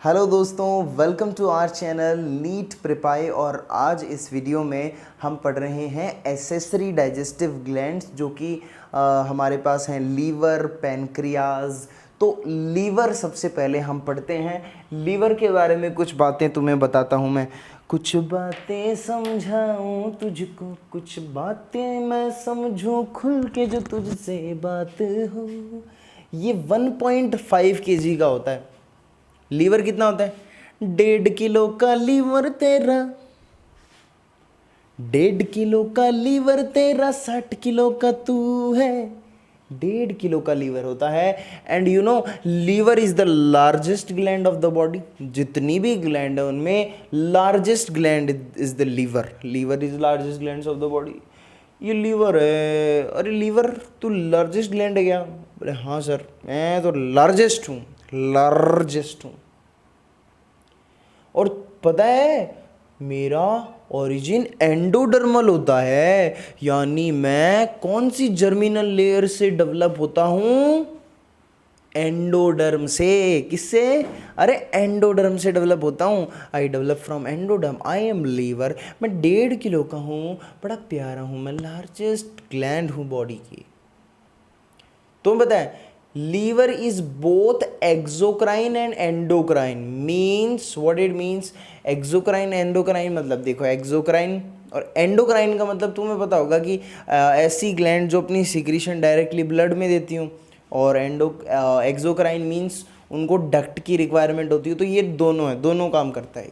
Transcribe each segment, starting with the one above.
Hello दोस्तों, welcome to our channel NEET प्रिपाई। और आज इस वीडियो में हम पढ़ रहे हैं एसेसरी डाइजेस्टिव ग्लैंड्स, जो कि हमारे पास हैं लीवर, पैनक्रियाज। तो लीवर सबसे पहले हम पढ़ते हैं। लीवर के बारे में कुछ बातें तुम्हें बताता हूँ मैं। कुछ बातें समझाऊं तुझको, कुछ बातें मैं समझूं खुल के जो तुझसे बात हो। ये 1.5 kg का होता है। लीवर कितना होता है? 1.5 किलो का लीवर तेरा, 1.5 किलो का लीवर तेरा, 60 किलो का तू है। 1.5 किलो का लीवर होता है। And you know, liver is the largest gland of the body. जितनी भी ग्लैंड है उनमें largest gland is the liver. Liver is largest gland of the body. ये लीवर है। अरे लीवर, तू लार्जेस्ट ग्लैंड है क्या? अरे हाँ सर, मैं तो लार्जेस्ट हूँ, लार्जेस्ट हूँ। और पता है, मेरा ओरिजिन एंडोडर्मल होता है, यानी मैं कौन सी जर्मिनल लेयर से डेवलप होता हूँ? एंडोडर्म से। किससे? अरे एंडोडर्म से डेवलप होता हूँ। I develop from endoderm. I am liver. मैं 1.5 किलो का हूँ, बड़ा प्यारा हूँ, मैं लार्जेस्ट ग्लैंड हूँ बॉडी की। तुम्हें पता है, liver is both exocrine and endocrine. Means what it means? Exocrine endocrine मतलब, देखो, एक्सोक्राइन और एंडोक्राइन का मतलब तुम्हें पता होगा कि ऐसी ग्लैंड जो अपनी सिक्रीशन डायरेक्टली ब्लड में देती हूँ, और एक्सोक्राइन मीन्स उनको डक्ट की रिक्वायरमेंट होती है। तो ये दोनों है, दोनों काम करता है।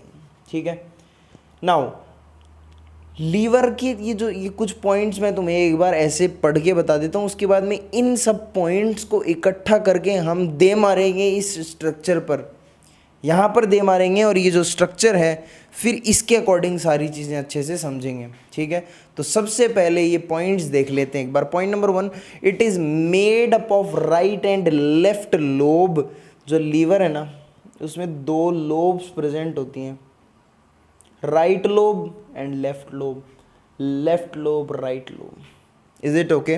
ठीक है। नाउ लीवर की ये कुछ पॉइंट्स मैं तुम्हें एक बार ऐसे पढ़ के बता देता हूँ, उसके बाद में इन सब पॉइंट्स को इकट्ठा करके हम दे मारेंगे इस स्ट्रक्चर पर। यहाँ पर दे मारेंगे और ये जो स्ट्रक्चर है, फिर इसके अकॉर्डिंग सारी चीज़ें अच्छे से समझेंगे। ठीक है। तो सबसे पहले ये पॉइंट्स देख लेते हैं एक बार। Point number 1, it is made up of right and left lobe. जो लीवर है ना, उसमें 2 लोब्स प्रेजेंट होती हैं, right lobe and left lobe. Left lobe, right lobe. Is it okay?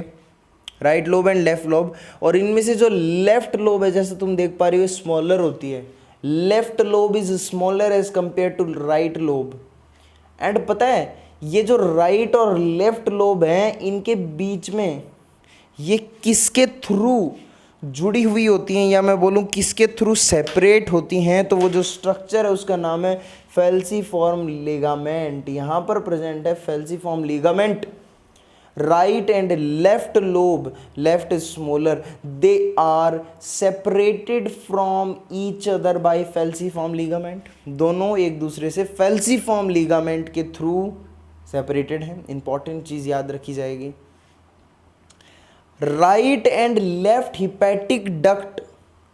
Right lobe and left lobe. और इनमें से जो लेफ्ट लोब है, जैसे तुम देख पा रही हो, स्मॉलर होती है। Left lobe is smaller as compare to right lobe. And पता है, ये जो राइट और लेफ्ट लोब हैं, इनके बीच में ये किसके थ्रू जुड़ी हुई होती हैं, या मैं बोलूँ किसके थ्रू सेपरेट होती हैं? तो वो जो स्ट्रक्चर है उसका नाम है फेल्सीफॉर्म लिगामेंट। यहाँ पर प्रेजेंट है falciform ligament. Right and left lobe, left is smaller, they are separated from each other by falciform ligament. दोनों एक दूसरे से फेल्सीफॉर्म लिगामेंट के थ्रू सेपरेटेड हैं। इंपॉर्टेंट चीज़ याद रखी जाएगी। Right and left hepatic duct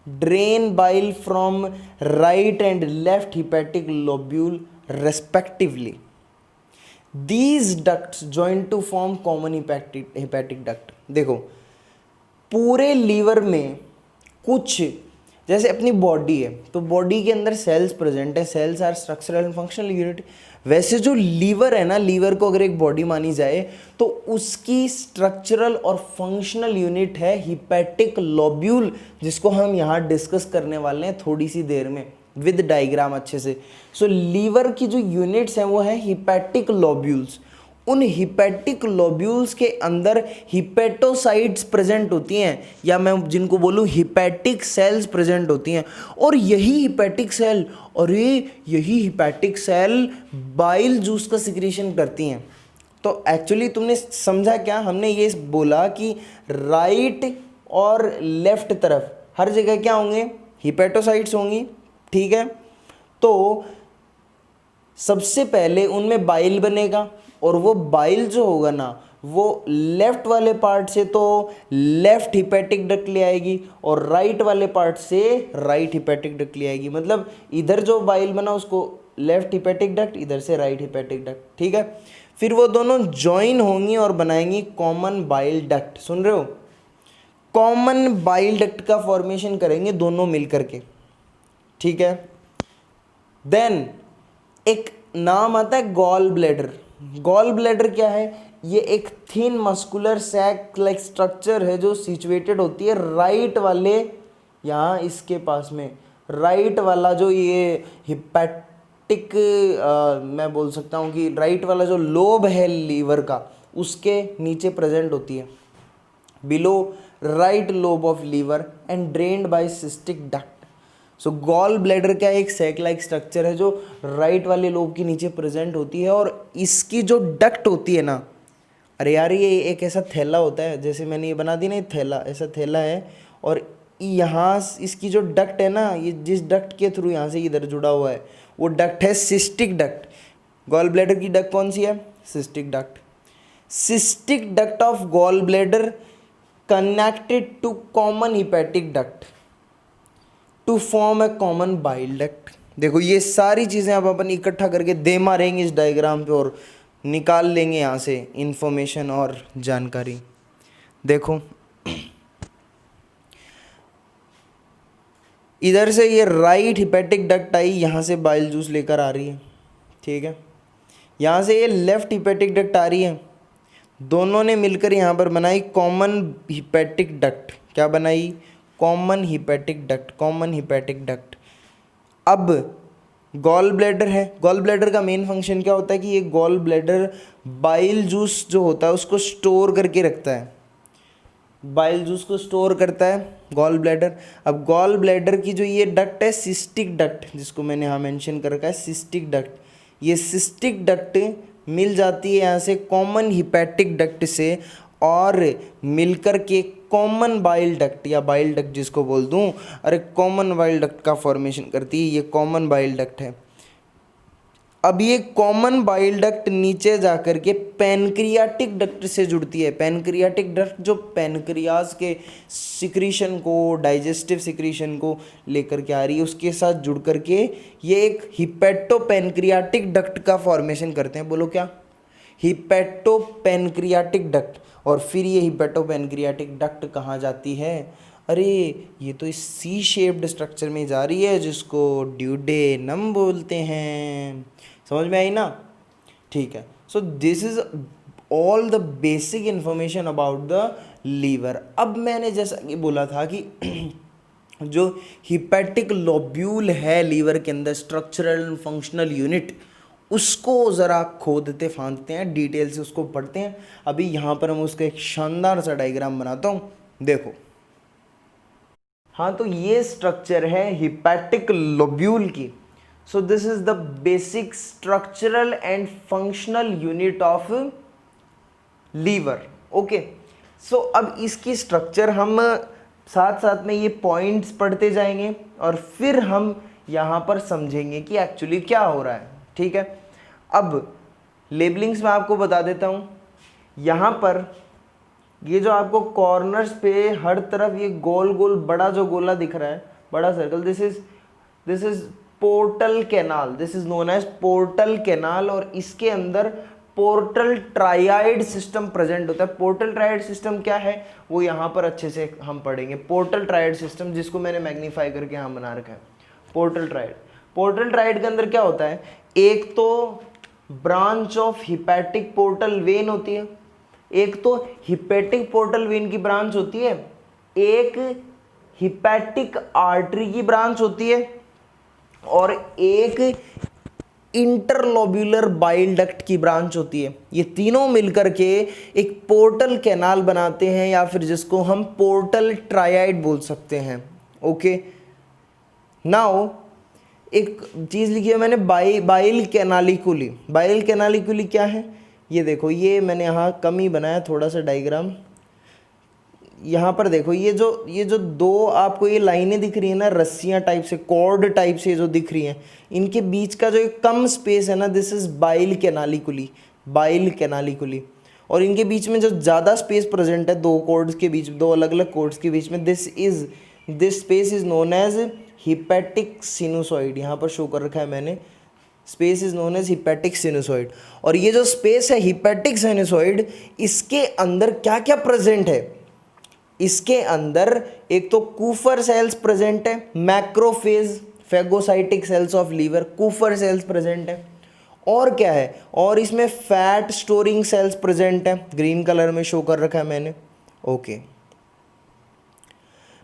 drain bile from right and left hepatic lobule respectively. These ducts join to form common hepatic duct। देखो, पूरे लीवर में कुछ, जैसे अपनी बॉडी है, तो बॉडी के अंदर सेल्स प्रेजेंट है। Cells are structural and functional unit. वैसे जो लीवर है ना, लीवर को अगर एक बॉडी मानी जाए तो उसकी स्ट्रक्चरल और फंक्शनल यूनिट है हिपैटिक लोब्यूल, जिसको हम यहाँ डिस्कस करने वाले हैं थोड़ी सी देर में विद डायग्राम अच्छे से। सो लीवर की जो यूनिट्स हैं वो है हिपैटिक लोब्यूल्स। उन हिपैटिक लोब्यूल्स के अंदर हिपेटोसाइट्स प्रेजेंट होती हैं, या मैं जिनको बोलूँ हिपैटिक सेल्स प्रेजेंट होती हैं। और यही हिपैटिक सेल, यही हिपैटिक सेल बाइल जूस का सिक्रीशन करती हैं। तो एक्चुअली तुमने समझा क्या? हमने ये बोला कि राइट और लेफ्ट तरफ हर जगह क्या होंगे? हिपैटोसाइट्स होंगी। ठीक है। तो सबसे पहले उनमें बाइल बनेगा, और वो बाइल जो होगा ना, वो लेफ्ट वाले पार्ट से तो लेफ्ट हिपैटिक डक्ट ले आएगी, और राइट वाले पार्ट से राइट हिपैटिक डक्ट ले आएगी। मतलब इधर जो बाइल बना उसको लेफ्ट हिपैटिक डक्ट, इधर से राइट हिपैटिक डक्ट। ठीक है। फिर वो दोनों ज्वाइन होंगी और बनाएंगी कॉमन बाइल डक्ट। सुन रहे हो? कॉमन बाइल डक्ट का फॉर्मेशन करेंगे दोनों मिलकर के। ठीक है। देन एक नाम आता है गॉल ब्लैडर। गॉल ब्लैडर क्या है? ये एक thin muscular sac like structure है जो सिचुएटेड होती है राइट वाले, यहाँ इसके पास में राइट वाला जो ये हिपैटिक, मैं बोल सकता हूँ कि राइट वाला जो लोब है लीवर का, उसके नीचे प्रेजेंट होती है, below right lobe of liver and drained by cystic duct. So gall bladder क्या एक सैक लाइक स्ट्रक्चर है जो राइट वाले लोब के नीचे प्रेजेंट होती है, और इसकी जो डक्ट होती है ना, अरे यार ये एक ऐसा थैला होता है, जैसे मैंने ये बना दी ना, ये थैला, ऐसा थैला है, और यहाँ इसकी जो डक्ट है ना, ये जिस डक्ट के थ्रू यहाँ से इधर जुड़ा हुआ है वो डक्ट है सिस्टिक डक्ट। गॉल ब्लैडर की डक्ट कौन सी है? Cystic duct. Cystic duct of gall bladder connected to common hepatic duct to form a common bile duct. देखो ये सारी चीज़ें अब अपन इकट्ठा करके दे मारेंगे इस डायग्राम पे और निकाल लेंगे यहाँ से इंफॉर्मेशन और जानकारी। देखो इधर से ये राइट हिपैटिक डक्ट आई, यहाँ से बाइल जूस लेकर आ रही है, ठीक है। यहाँ से ये लेफ्ट हिपैटिक डक्ट आ रही है, दोनों ने मिलकर यहाँ पर बनाई कॉमन हिपैटिक डक्ट। क्या बनाई? Common hepatic duct, common hepatic duct. अब गॉल ब्लैडर है, गॉल ब्लैडर का मेन फंक्शन क्या होता है कि ये गॉल ब्लैडर बाइल जूस जो होता है उसको स्टोर करके रखता है, बाइल जूस को स्टोर करता है गॉल ब्लैडर। अब गॉल ब्लैडर की जो ये डक्ट है सिस्टिक डक्ट, जिसको मैंने यहाँ मेंशन कर रखा है सिस्टिक डक्ट, ये सिस्टिक डक्ट मिल जाती है यहाँ से कॉमन हिपैटिक डक्ट से, और मिलकर के कॉमन बाइल डक्ट या बाइल डक्ट जिसको बोल दूँ, अरे कॉमन बाइल डक्ट का फॉर्मेशन करती है। ये कॉमन बाइल डक्ट है। अब ये कॉमन बाइल डक्ट नीचे जाकर के पैनक्रियाटिक डक्ट से जुड़ती है। पैनक्रियाटिक डक्ट जो पैनक्रियाज के सिक्रीशन को, डाइजेस्टिव सिक्रीशन को लेकर के आ रही है, उसके साथ जुड़ करके ये एक हिपैटोपैनक्रियाटिक डक्ट का फॉर्मेशन करते हैं। बोलो क्या? हिपैटोपैनक्रियाटिक डक्ट। और फिर ये हिपैटोपैनक्रियाटिक डक्ट कहाँ जाती है? अरे ये तो इस सी शेप्ड स्ट्रक्चर में जा रही है जिसको ड्यूडेनम बोलते हैं। समझ में आई ना? ठीक है। So this is all the basic information about the liver. अब मैंने जैसा कि बोला था कि जो हिपैटिक लोब्यूल है लीवर के अंदर, स्ट्रक्चरल एंड फंक्शनल यूनिट, उसको ज़रा खोदते फांदते हैं, डिटेल से उसको पढ़ते हैं। अभी यहाँ पर हम उसका एक शानदार सा डायग्राम बनाता हूँ, देखो। हाँ, तो ये स्ट्रक्चर है हिपैटिक लोब्यूल की। So this is the basic structural and functional unit of liver. Okay, so अब इसकी स्ट्रक्चर हम साथ साथ में ये पॉइंट्स पढ़ते जाएंगे और फिर हम यहाँ पर समझेंगे कि एक्चुअली क्या हो रहा है। ठीक है, अब लेबलिंग्स में आपको बता देता हूँ। यहाँ पर ये जो आपको कॉर्नर्स पे हर तरफ ये गोल गोल बड़ा जो गोला दिख रहा है, बड़ा circle, this is portal canal, this is known as portal canal. और इसके अंदर पोर्टल ट्राइड सिस्टम प्रेजेंट होता है। पोर्टल ट्राइड सिस्टम क्या है वो यहाँ पर अच्छे से हम पढ़ेंगे। पोर्टल ट्राइड सिस्टम, जिसको मैंने मैग्नीफाई करके यहाँ बना रखा है, पोर्टल ट्राइड। पोर्टल ट्राइड के अंदर क्या होता है? एक तो branch of hepatic portal when होती है, एक तो हिपैटिक पोर्टल वेन की ब्रांच होती है, एक हिपैटिक आर्टरी की ब्रांच होती है, और एक इंटरलोब्यूलर बाइल डक्ट की ब्रांच होती है। ये तीनों मिलकर के एक पोर्टल कैनाल बनाते हैं, या फिर जिसको हम पोर्टल ट्राइड बोल सकते हैं। ओके, नाउ एक चीज़ लिखी है मैंने, बाइल कैनालिकुली। बाइल कैनालिकुली क्या है? ये देखो, ये मैंने यहाँ कम ही बनाया थोड़ा सा डायग्राम। यहाँ पर देखो, ये जो दो आपको ये लाइनें दिख रही है ना, रस्सियाँ टाइप से, कॉर्ड टाइप से जो दिख रही हैं, इनके बीच का जो एक कम स्पेस है ना, this is bile canaliculi, bile canaliculi. और इनके बीच में जो ज़्यादा स्पेस प्रेजेंट है, दो कॉर्ड्स के बीच, दो अलग अलग कॉर्ड्स के बीच में, this space is known as hepatic sinusoid. यहाँ पर शो कर रखा है मैंने, space is known as hepatic sinusoid. और ये जो स्पेस है हिपैटिक सिनुसॉइड, इसके अंदर क्या क्या प्रेजेंट है? इसके अंदर एक तो कूफर सेल्स प्रेजेंट है, macrophage phagocytic cells of liver, Kupffer cells present है। और क्या है? और इसमें फैट स्टोरिंग सेल्स प्रेजेंट है, ग्रीन कलर में शो कर रखा है मैंने। ओके,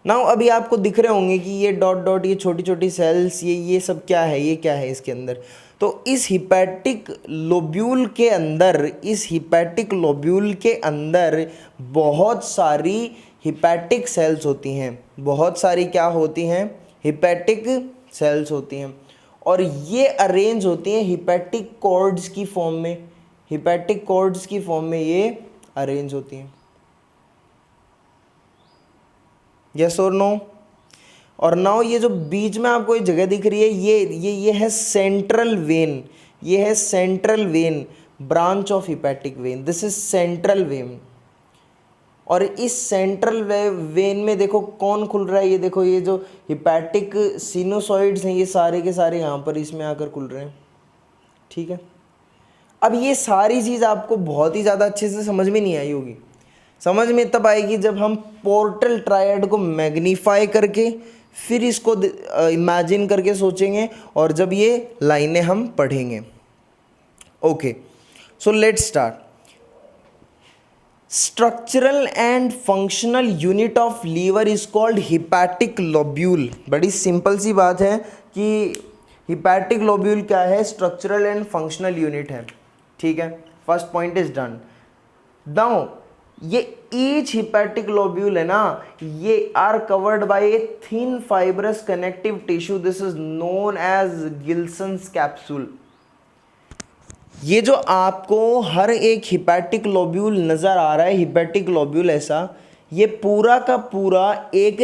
नाउ अभी आपको दिख रहे होंगे कि ये डॉट डॉट, ये छोटी छोटी सेल्स, ये सब क्या है, ये क्या है इसके अंदर। तो इस हिपैटिक लोब्यूल के अंदर, इस हिपैटिक लोब्यूल के अंदर बहुत सारी हिपैटिक सेल्स होती हैं, बहुत सारी क्या होती हैं, हिपैटिक सेल्स होती हैं। और ये अरेंज होती हैं हिपैटिक कॉर्ड्स की फॉर्म में, हिपैटिक कॉर्ड्स की फॉर्म में ये अरेंज होती हैं। यस और नो। और नाउ ये जो बीच में आपको एक जगह दिख रही है, ये है सेंट्रल वेन, ये है central vein, branch of hepatic when, this is central vein. और इस सेंट्रल वेन में देखो कौन खुल रहा है, ये देखो, ये जो हिपैटिक सिनुसॉइड्स हैं ये सारे के सारे यहाँ पर इसमें आकर खुल रहे हैं। ठीक है, अब ये सारी चीज़ आपको बहुत ही ज़्यादा अच्छे से समझ में नहीं आई होगी। समझ में तब आएगी जब हम पोर्टल ट्रायड को मैग्नीफाई करके फिर इसको इमेजिन करके सोचेंगे, और जब ये लाइनें हम पढ़ेंगे। Okay, so let's start. Structural and functional unit of liver is called hepatic lobule. बड़ी सिंपल सी बात है कि हिपैटिक लोब्यूल क्या है, स्ट्रक्चरल एंड फंक्शनल यूनिट है। ठीक है, first point is done. Now ये ईच हिपैटिक लोब्यूल है ना, ये are covered by a thin fibrous connective tissue, this is known as Glisson's capsule. ये जो आपको हर एक हिपैटिक लोब्यूल नज़र आ रहा है, हिपैटिक लोब्यूल ऐसा, ये पूरा का पूरा एक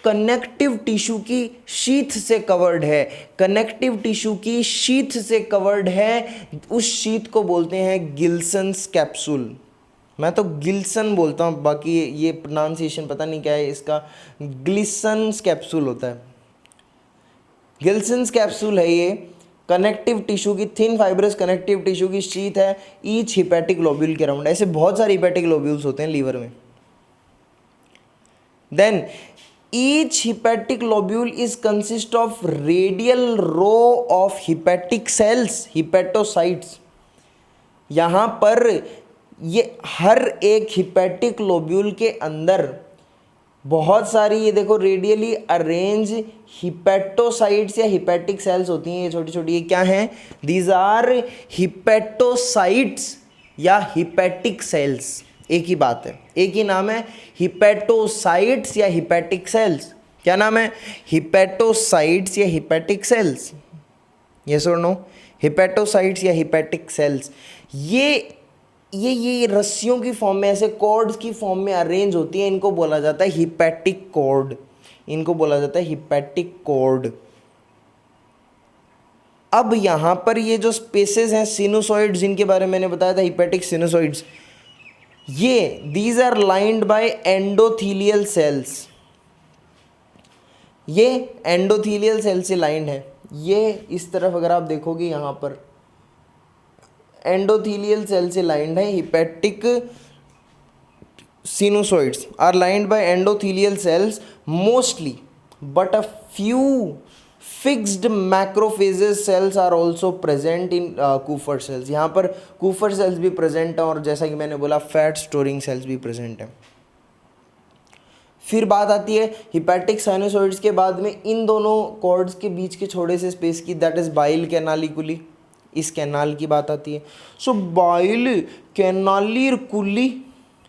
कनेक्टिव टिश्यू की शीथ से कवर्ड है, कनेक्टिव टिश्यू की शीथ से कवर्ड है। उस शीथ को बोलते हैं गिल्सन्स कैप्सूल। मैं तो गिल्सन बोलता हूँ, बाकी ये प्रोनाउंसिएशन पता नहीं क्या है इसका, ग्लिसन्स कैप्सूल होता है। गिल्सन्स कैप्सूल है ये, कनेक्टिव टिश्यू की, थिन फाइब्रस कनेक्टिव टिश्यू की शीथ है ईच हिपैटिक लोब्यूल के अराउंड। ऐसे बहुत सारे हिपैटिक लोब्यूल्स होते हैं लीवर में। Then each hepatic lobule is consist of radial row of hepatic cells, hepatocytes. यहाँ पर ये हर एक हिपैटिक लोब्यूल के अंदर बहुत सारी, ये देखो, रेडियली अरेंज हिपैटोसाइट्स या हिपैटिक सेल्स होती हैं, ये छोटी छोटी। ये क्या हैं? दीज आर हिपैटोसाइट्स या हिपैटिक सेल्स। एक ही बात है, एक ही नाम है, हिपैटोसाइट्स या हिपैटिक सेल्स। क्या नाम है? हिपैटोसाइट्स या हिपैटिक सेल्स। यस और नो? हिपैटोसाइट्स या हिपैटिक सेल्स। ये रस्सियों की फॉर्म में, ऐसे कॉर्ड्स की फॉर्म में अरेंज होती है, इनको बोला जाता है हिपैटिक कॉर्ड, इनको बोला जाता है हिपैटिक कॉर्ड। अब यहाँ पर ये जो स्पेसेस हैं सिनुसॉइड्स, जिनके बारे में मैंने बताया था, हिपैटिक सिनुसॉइड्स, ये these are lined by endothelial cells. ये एंडोथीलियल सेल से लाइंड है। ये इस तरफ अगर आप देखोगे, यहाँ पर एंडोथीलियल सेल से लाइंड है। Hepatic sinusoids are lined by endothelial cells mostly, but a few fixed macrophages cells are also present in Kupffer cells. यहाँ पर कूफर सेल्स भी प्रेजेंट हैं, और जैसा कि मैंने बोला फैट स्टोरिंग सेल्स भी प्रेजेंट हैं। फिर बात आती है हिपैटिक साइनोसॉइड्स के बाद में इन दोनों कॉर्ड्स के बीच के छोटे से स्पेस की, दैट इज बाइल कैनालिकुली। इस कैनाल की बात आती है। सो बाइल कैनालिकुली,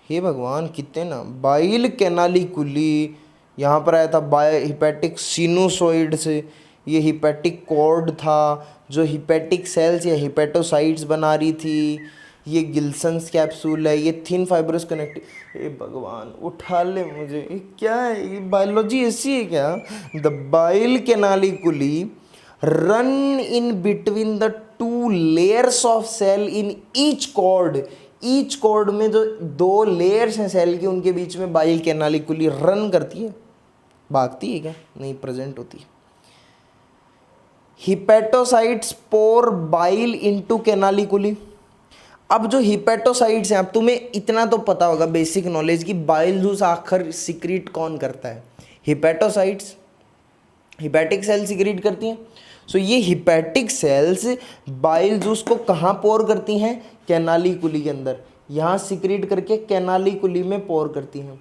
हे भगवान कितने ना, बाइल कैनालिकुली यहाँ पर आया था बाय हिपैटिक सिनुसॉइड से। ये हिपैटिक कॉर्ड था जो हिपैटिक सेल्स या हिपैटोसाइट्स बना रही थी। ये गिल्सन्स कैप्सूल है, ये थिन फाइब्रस कनेक्टिव, हे भगवान उठा ले मुझे, ये क्या है? ये बायोलॉजी ऐसी है क्या? The bile canaliculi run in between the two layers of cell in each cord. Each cord में जो दो लेयर्स हैं सेल की, उनके बीच में बाइल कैनालिकुली रन करती है। भागती है क्या? नहीं, प्रेजेंट होती है। हिपैटोसाइट्स पोर बाइल इनटू कैनालिकुली। अब जो हिपैटोसाइट्स हैं, अब तुम्हें इतना तो पता होगा बेसिक नॉलेज की बाइल जूस आखिर सिक्रीट कौन करता है? हिपैटोसाइट्स, हिपैटिक सेल सिक्रीट करती हैं। सो ये हिपैटिक सेल्स बाइल जूस को कहाँ पोर करती हैं? कैनालिकुली के अंदर। यहाँ सिक्रीट करके कैनालिकुली में पोर करती हैं।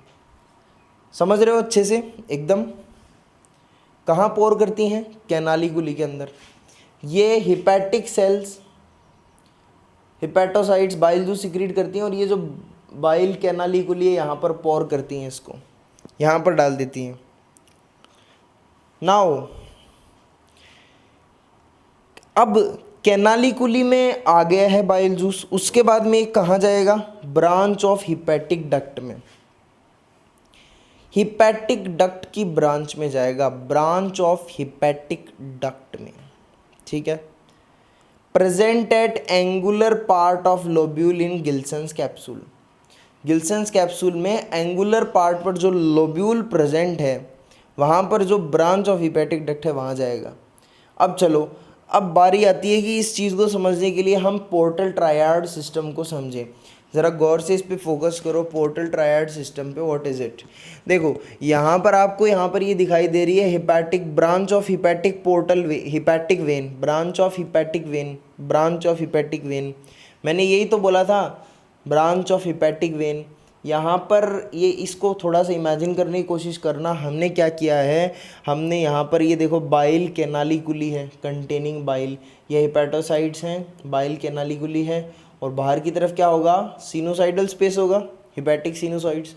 समझ रहे हो अच्छे से एकदम। कहाँ पोर करती हैं? कैनालिकुली के अंदर। ये hepatic cells, hepatocytes bile juice secrete करती हैं, और ये जो बाइल कैनालिकुली है यहाँ पर पोर करती हैं, इसको यहाँ पर डाल देती हैं। नाउ अब कैनालिकुली में आ गया है बाइल जूस, उसके बाद में कहाँ जाएगा? ब्रांच ऑफ हिपैटिक डक्ट में, हिपैटिक डक्ट की ब्रांच में जाएगा, ब्रांच ऑफ हिपैटिक डक्ट में। ठीक है। Present at angular part of lobule in Glisson's capsule. Glisson's capsule में एंगुलर पार्ट पर जो लोब्यूल प्रेजेंट है, वहाँ पर जो ब्रांच ऑफ हिपैटिक डक्ट है वहाँ जाएगा। अब चलो, अब बारी आती है कि इस चीज़ को समझने के लिए हम पोर्टल ट्रायड सिस्टम को समझें। ज़रा गौर से इस पे फोकस करो, पोर्टल ट्रायड सिस्टम पे। What is it? देखो यहाँ पर आपको, यहाँ पर ये दिखाई दे रही है hepatic branch of hepatic portal hepatic vein, branch of hepatic when, branch of hepatic when. मैंने यही तो बोला था, ब्रांच ऑफ हिपैटिक वेन। यहाँ पर ये, इसको थोड़ा सा इमेजिन करने की कोशिश करना। हमने क्या किया है, हमने यहाँ पर ये देखो बाइल कैनालिकुली है, कंटेनिंग बाइल, ये हिपैटोसाइट्स हैं, बाइल कैनालिकुली है, और बाहर की तरफ क्या होगा? सिनोसाइडल स्पेस होगा, हिपैटिक सिनोसाइड्स।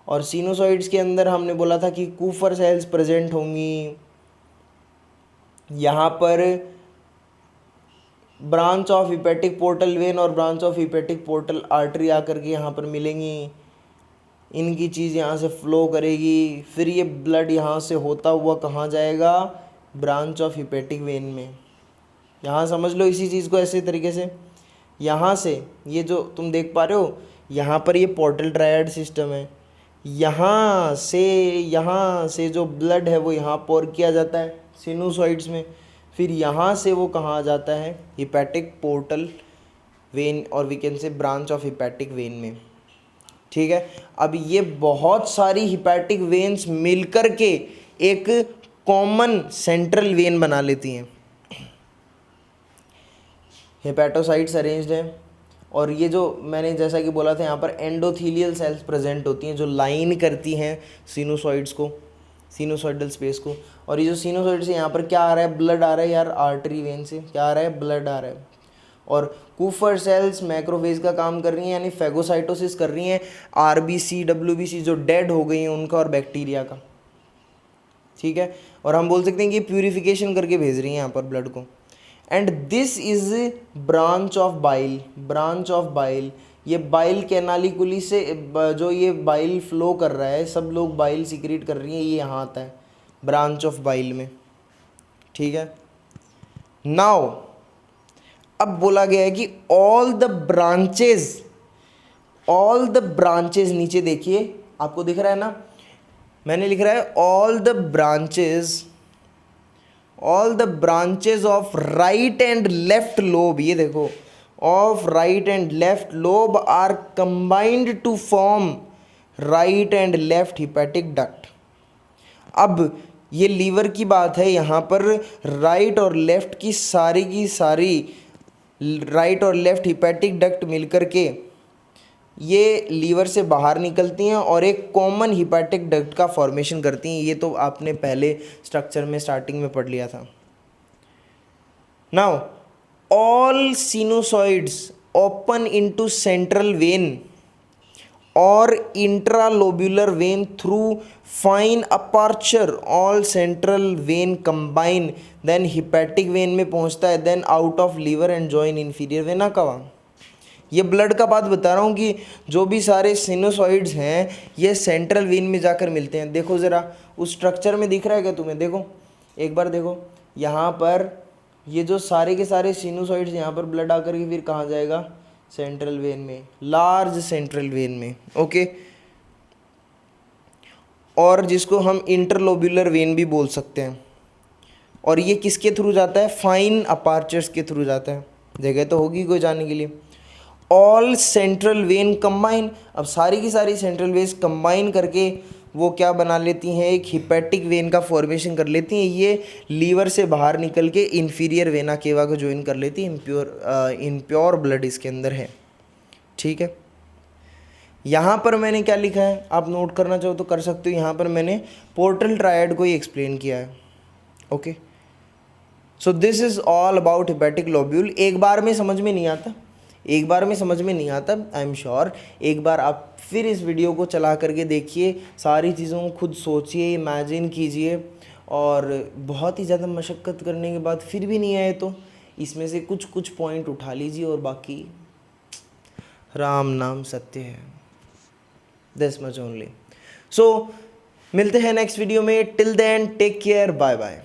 और सिनोसाइड्स के अंदर हमने बोला था कि कूफर सेल्स प्रेजेंट होंगी। यहाँ पर branch of hepatic portal vein और branch of hepatic portal artery आकर के यहाँ पर मिलेंगी, इनकी चीज़ यहाँ से फ्लो करेगी, फिर ये ब्लड यहाँ से होता हुआ कहाँ जाएगा? ब्रांच ऑफ हिपैटिक वेन में। यहाँ समझ लो इसी चीज़ को ऐसे तरीके से। यहाँ से ये जो तुम देख पा रहे हो, यहाँ पर ये पोर्टल ट्रायड सिस्टम है, यहाँ से जो ब्लड है वो यहाँ पोर किया जाता है सिनुसॉइड्स में, फिर यहाँ से वो कहाँ आ जाता है? हिपैटिक पोर्टल वेन, और we can say branch of hepatic vein में। ठीक है। अब ये बहुत सारी हिपैटिक वेन्स मिलकर के एक कॉमन सेंट्रल वेन बना लेती हैं। हिपैटोसाइट्स अरेंज्ड हैं, और ये जो मैंने जैसा कि बोला था, यहाँ पर एंडोथीलियल सेल्स प्रेजेंट होती हैं जो लाइन करती हैं सिनुसॉइड्स को, सिनुसॉइडल स्पेस को। और ये जो सिनुसॉइड से यहाँ पर क्या आ रहा है? ब्लड आ रहा है यार, आर्टरी वेन से क्या आ रहा है? ब्लड आ रहा है। और कूफर सेल्स मैक्रोफेज का काम कर रही हैं, यानी फैगोसाइटोसिस कर रही हैं आरबीसी डब्ल्यूबीसी जो डेड हो गई हैं उनका और बैक्टीरिया का। ठीक है। और हम बोल सकते हैं कि प्यूरिफिकेशन करके भेज रही हैं यहाँ पर ब्लड को। And this is branch of bile, branch of bile. ये बाइल कैनालिकुली से जो ये बाइल फ्लो कर रहा है, सब लोग बाइल सिक्रीट कर रही हैं, ये यहाँ आता है ब्रांच ऑफ बाइल में। ठीक है। नाउ अब बोला गया है कि ऑल द ब्रांचेज, नीचे देखिए आपको दिख रहा है ना, मैंने लिख रहा है all the branches of right and left lobe, ये देखो, of right and left lobe are combined to form right and left hepatic duct. अब ये लीवर की बात है, यहाँ पर राइट और लेफ्ट की सारी राइट और लेफ्ट हिपैटिक डक्ट मिलकर के ये लीवर से बाहर निकलती हैं और एक कॉमन हिपैटिक डक्ट का फॉर्मेशन करती हैं। ये तो आपने पहले स्ट्रक्चर में स्टार्टिंग में पढ़ लिया था। Now all sinusoids open into central vein और intralobular vein through fine aperture, all central vein combine, then hepatic vein में पहुंचता है, then out of liver and join inferior vena cava. ये ब्लड का बात बता रहा हूँ कि जो भी सारे सिनुसॉइड्स हैं ये सेंट्रल वेन में जाकर मिलते हैं। देखो ज़रा उस स्ट्रक्चर में दिख रहा है क्या तुम्हें? देखो एक बार देखो, यहाँ पर ये जो सारे के सारे सिनुसॉइड्स, यहाँ पर ब्लड आकर के फिर कहाँ जाएगा? सेंट्रल वेन में, लार्ज सेंट्रल वेन में। ओके। और जिसको हम इंटरलोब्यूलर वेन भी बोल सकते हैं। और ये किसके थ्रू जाता है? फाइन अपार्चर्स के थ्रू जाता है। जगह तो होगी कोई जाने के लिए। ऑल सेंट्रल वेन कंबाइन, अब सारी की सारी सेंट्रल वेन्स कंबाइन करके वो क्या बना लेती हैं? एक हिपैटिक वेन का फॉर्मेशन कर लेती हैं। ये लीवर से बाहर निकल के इन्फीरियर वेना केवा को ज्वाइन कर लेती है। इम्प्योर ब्लड इसके अंदर है। ठीक है। यहाँ पर मैंने क्या लिखा है, आप नोट करना चाहो तो कर सकते हो। यहाँ पर मैंने पोर्टल ट्रायड को ही एक्सप्लेन किया है। Okay, so this is all about hepatic lobule. एक बार में समझ में नहीं आता, एक बार में समझ में नहीं आता, आई एम श्योर। एक बार आप फिर इस वीडियो को चला करके देखिए, सारी चीज़ों को खुद सोचिए, इमेजिन कीजिए, और बहुत ही ज़्यादा मशक्क़त करने के बाद फिर भी नहीं आए तो इसमें से कुछ कुछ पॉइंट उठा लीजिए, और बाकी राम नाम सत्य है। This much only. सो मिलते हैं नेक्स्ट वीडियो में। Till then take care, bye bye.